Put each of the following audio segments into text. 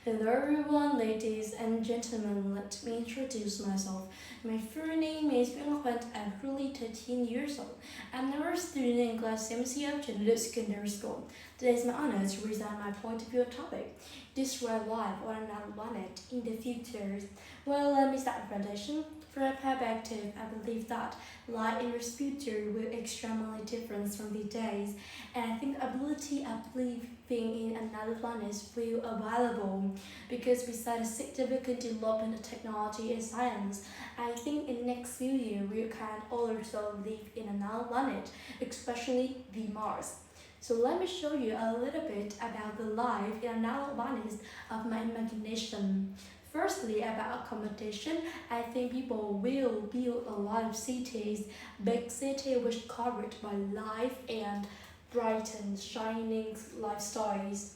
Hello everyone, ladies and gentlemen, let me introduce myself. My full name is Yunghwan. I'm currently 13 years old. I'm now a student in class 7C of Chengdu Secondary School. Today is my honor to present my point of view on topic. Describe life on another planet in the future. Well, let me start the presentation. From a perspective, I believe that life in the future will extremely different from the days, and I think the ability of living in another planet will available because besides significant development of technology and science, I think in next few years we can also live in another planet, especially the Mars. So let me show you a little bit about the life in another planet of my imagination. Firstly, about accommodation, I think people will build a lot of cities, big cities which covered by life and bright and shining lifestyles.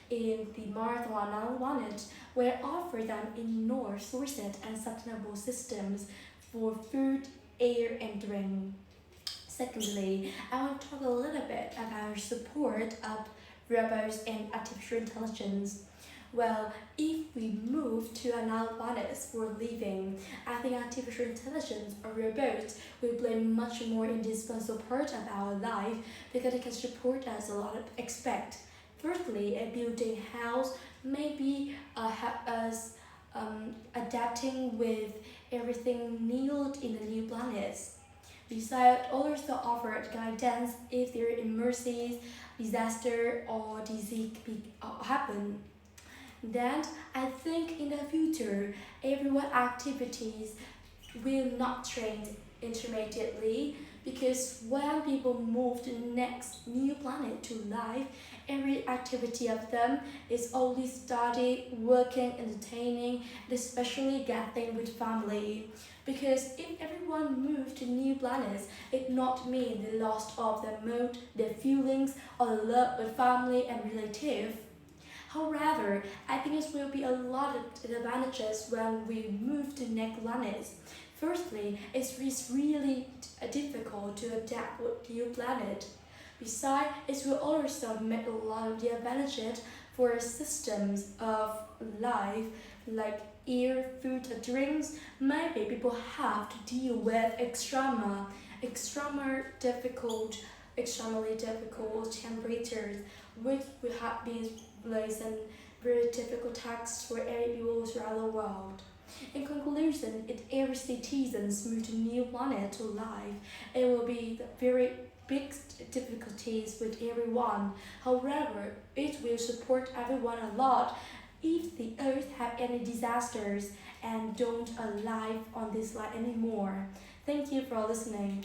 In the Marathon planet, where offer them enormous sources and sustainable systems for food, air, and drink. Secondly, I want to talk a little bit about support of robots and artificial intelligence. Well, if we move to another planet for living, I think artificial intelligence or robots will play much more indispensable part of our life because it can support us a lot of aspects. Firstly, a building house maybe help us adapting with everything needed in the new planets. Besides, also offer guidance if there are emergencies, disaster, or disease happen. Then I think in the future, everyone activities will not change intermediately because when people move to the next new planet to life, every activity of them is only study, working, entertaining, and especially gathering with family. Because if everyone moves to new planets, it not mean they lost of their mood, their feelings, or the love with family and relative. However, I think it will be a lot of advantages when we move to next planets. Firstly, it's really difficult to adapt with new planet. Besides, it will also make a lot of the advantages for systems of life like air, food, and drinks. Maybe people have to deal with extremely difficult temperatures, which will have been placed in very difficult tasks for every people around the world. In conclusion, if every citizens move to new planet to life, it will be the very big difficulties with everyone. However, it will support everyone a lot if the earth have any disasters and don't alive on this life anymore. Thank you for listening.